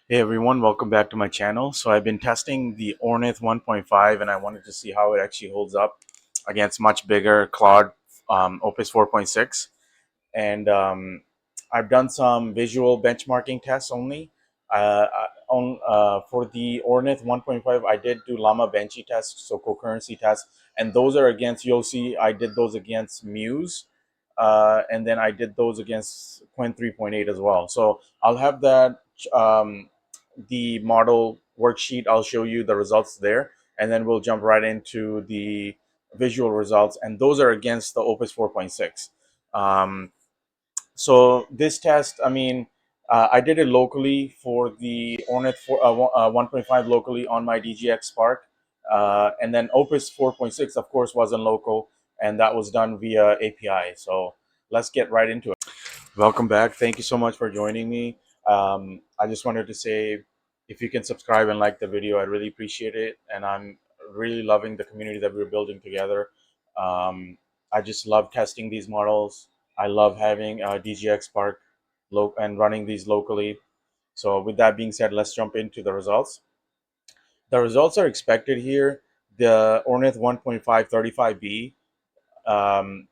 Hey everyone, welcome back to my channel. So I've been testing the Ornith 1.5 and I wanted to see how it actually holds up against much bigger Claude Opus 4.6. And I've done some visual benchmarking tests only. For the Ornith 1.5, I did do Llama Benchy tests, so concurrency tests, and those are against, you'll see I did those against Muse, and then I did those against Quen 3.8 as well. So I'll have that, the model worksheet, I'll show you the results there, and then we'll jump right into the visual results, and those are against the Opus 4.6. So this test, I mean, I did it locally for the Ornith 1.5 locally on my DGX Spark, and then Opus 4.6, of course, wasn't local, and that was done via API. So let's get right into it. Welcome back. Thank you so much for joining me. I just wanted to say, if you can subscribe and like the video, I'd really appreciate it. And I'm really loving the community that we're building together. I just love testing these models. I love having DGX Spark and running these locally. So with that being said, let's jump into the results. The results are expected here. The Ornith 1.5 35B.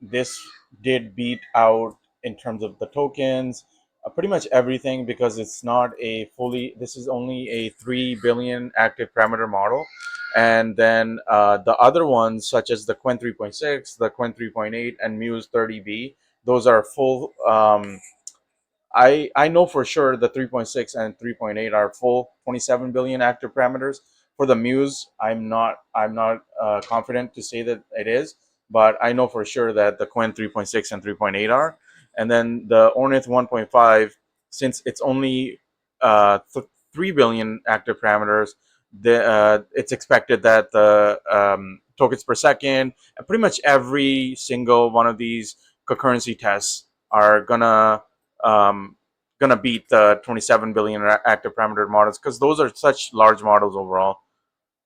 This did beat out in terms of the tokens, pretty much everything, because it's not a fully, this is only a 3 billion active parameter model. And then the other ones, such as the Quen 3.6, the Quen 3.8, and Muse 30B, those are full. I know for sure the 3.6 and 3.8 are full 27 billion active parameters. For the Muse, I'm not confident to say that it is, but I know for sure that the Quen 3.6 and 3.8 are. And then the Ornith 1.5, since it's only 3 billion active parameters, it's expected that the tokens per second and pretty much every single one of these concurrency tests are um, gonna beat the 27 billion active parameter models, because those are such large models overall.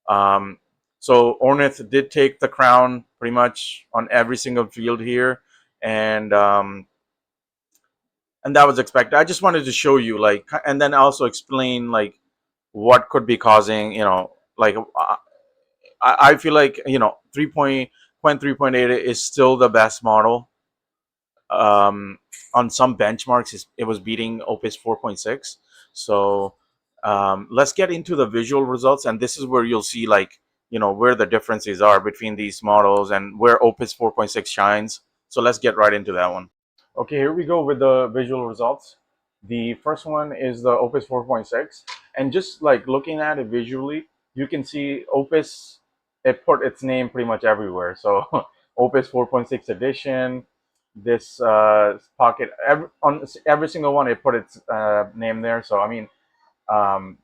Um, so Ornith did take the crown pretty much on every single field here, and that was expected. I just wanted to show you, like, and then also explain like what could be causing, like I feel like 3.8 is still the best model. On some benchmarks it was beating Opus 4.6. So let's get into the visual results, and this is where you'll see, like, where the differences are between these models and where Opus 4.6 shines. So let's get right into that one. Okay, here we go with the visual results. The first one is the Opus 4.6, and just like looking at it visually, you can see Opus, it put its name pretty much everywhere. So Opus 4.6 edition, this pocket, on every single one it put its name there. So I mean, um,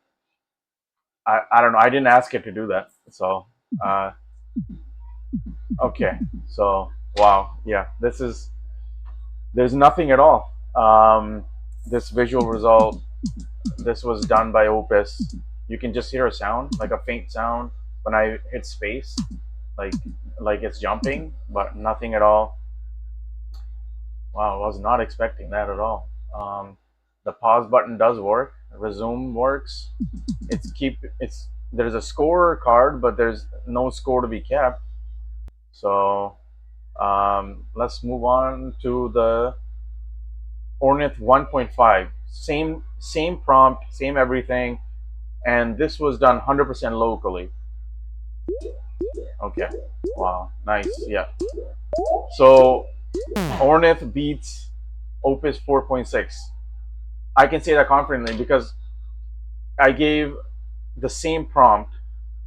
I don't know, I didn't ask it to do that. So okay, so wow, yeah, there's nothing at all. This visual result, this was done by Opus. You can just hear a sound, like a faint sound when I hit space, like like it's jumping, but nothing at all. Wow, I was not expecting that at all. The pause button does work. Resume works. It's there's a score card, but there's no score to be kept. So let's move on to the Ornith 1.5. Same prompt, same everything, and this was done 100% locally. Okay. Wow. Nice. Yeah. So Ornith beats Opus 4.6. I can say that confidently because I gave the same prompt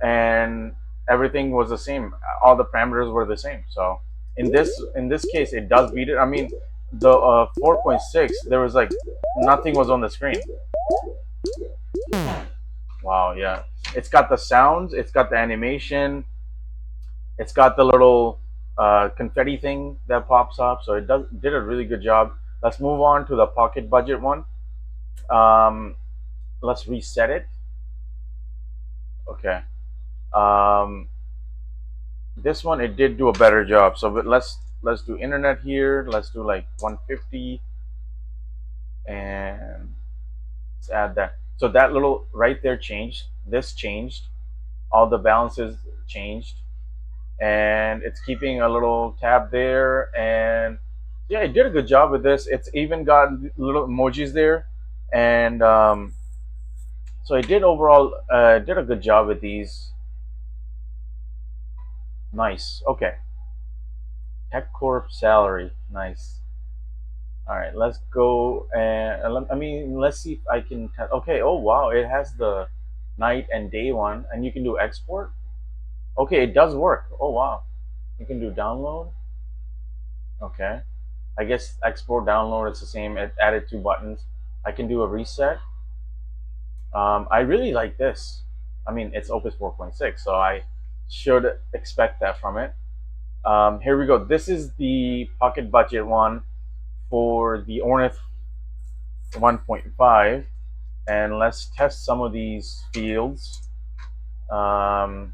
and everything was the same. All the parameters were the same. So in this case, it does beat it. I mean, the 4.6, there was like nothing was on the screen. Wow, yeah. It's got the sounds, it's got the animation, it's got the little confetti thing that pops up. So it did a really good job. Let's move on to the pocket budget one. Um, let's reset it. Okay. Um, this one, it did do a better job. So let's do internet here. Let's do like 150, and let's add that. So that little right there changed. This changed. All the balances changed, and it's keeping a little tab there. And yeah, it did a good job with this. It's even got little emojis there, and so it did overall did a good job with these. Nice. Okay. Tech Corp salary. Nice. All right, let's go and I mean, let's see if I can. Okay. Oh wow, it has the night and day one, and you can do export. Okay, it does work. Oh wow, you can do download. Okay, I guess export download is the same. It added two buttons. I can do a reset. I really like this. I mean, it's Opus 4.6, so I should expect that from it. Here we go. This is the pocket budget one for the Ornith 1.5, and let's test some of these fields. Um,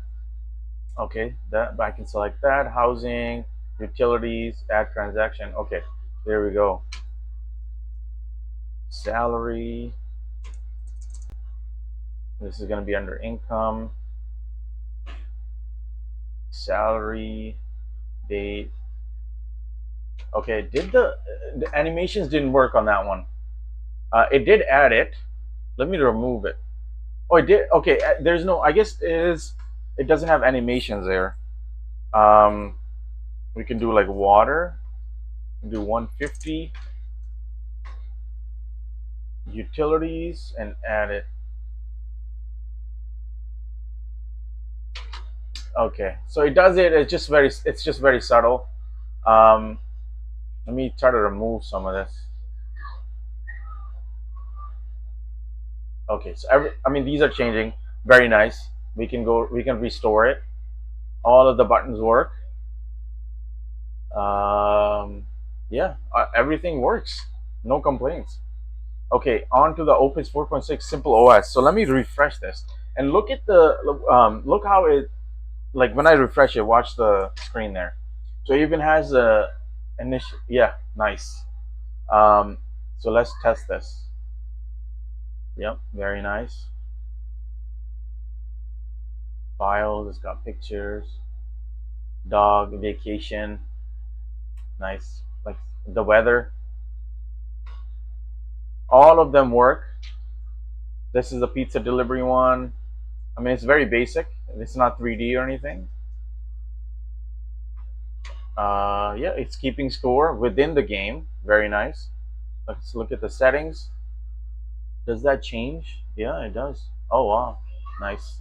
okay, that I can select that. Housing, utilities, add transaction. Okay, there we go. Salary. This is going to be under income. Salary, date. Okay, did the animations didn't work on that one? It did add it. Let me remove it. Oh, it did. Okay, there's no. I guess it is. It doesn't have animations there. Um, we can do like water. Do 150 utilities and add it. Okay, so it does it. It's just very. It's just very subtle. Um, let me try to remove some of this. Okay, so I mean, these are changing. Very nice. We can go. We can restore it. All of the buttons work. Yeah, everything works. No complaints. Okay, on to the Opus 4.6 Simple OS. So let me refresh this and look at the look how it, like when I refresh it. Watch the screen there. So it even has a initial. Yeah, nice. Um, so let's test this. Yep, very nice. Files. It's got pictures. Dog vacation. Nice. Like the weather. All of them work. This is a pizza delivery one. I mean, it's very basic. It's not 3D or anything. Yeah, it's keeping score within the game. Very nice. Let's look at the settings. Does that change? Yeah, it does. Oh wow, nice.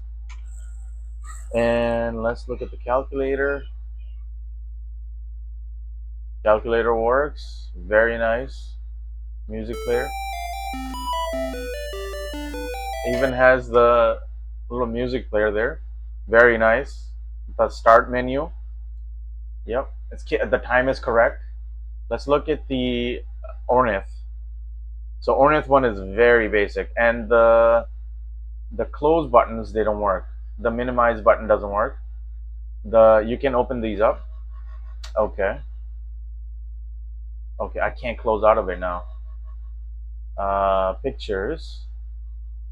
And let's look at the calculator. Calculator works. Very nice. Music player. Even has the little music player there. Very nice. The start menu. Yep, the time is correct. Let's look at the Ornith. So Ornith one is very basic, and the close buttons, they don't work. The minimize button doesn't work. You can open these up. Okay. Okay, I can't close out of it now. Pictures,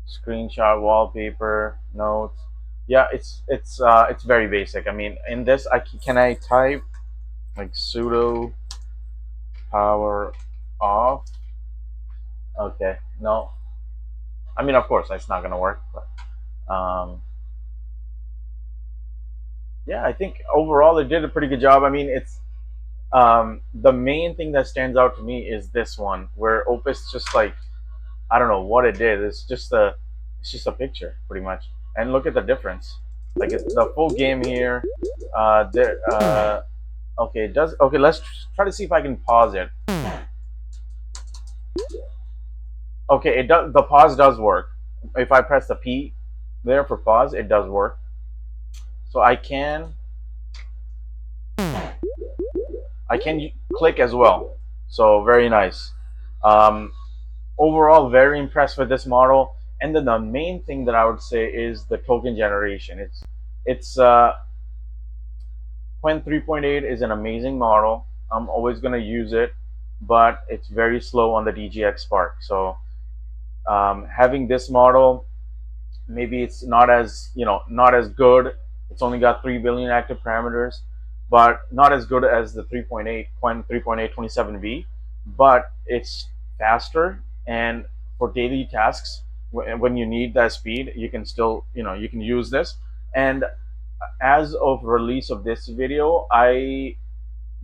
screenshot, wallpaper, notes. Yeah, it's very basic. I mean, in this, can I type like sudo power off? Okay, no. I mean, of course, it's not gonna work. But yeah, I think overall it did a pretty good job. I mean, it's the main thing that stands out to me is this one, where Opus just like, I don't know what it did. It's just a picture pretty much. And look at the difference. Like it's the full game here. There. Okay, it does. Okay, let's try to see if I can pause it. Okay, it does. The pause does work. If I press the P there for pause, it does work. So I can click as well. So very nice. Um, Overall, very impressed with this model. And then the main thing that I would say is the token generation. It's Quen 3.8 is an amazing model. I'm always going to use it, but it's very slow on the DGX Spark. So Having this model, maybe it's not as, not as good. It's only got 3 billion active parameters, but not as good as the 3.8 Quen 3.827V, but it's faster. And for daily tasks, when you need that speed, you can still, you can use this. And as of release of this video, I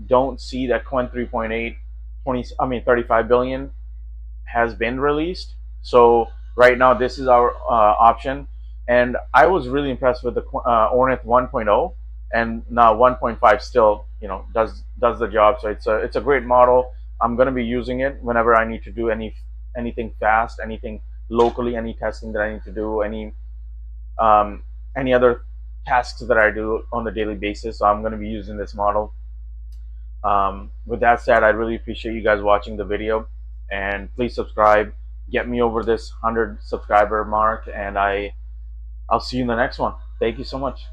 don't see that Quen 3.8 35 billion has been released. So right now, this is our option, and I was really impressed with the Ornith 1.0, and now 1.5 still, does the job. So it's a great model. I'm going to be using it whenever I need to do anything fast, anything locally, any testing that I need to do, um, any other tasks that I do on a daily basis. So I'm going to be using this model. With that said, I really appreciate you guys watching the video, and please subscribe. Get me over this 100 subscriber mark, and I'll see you in the next one. Thank you so much.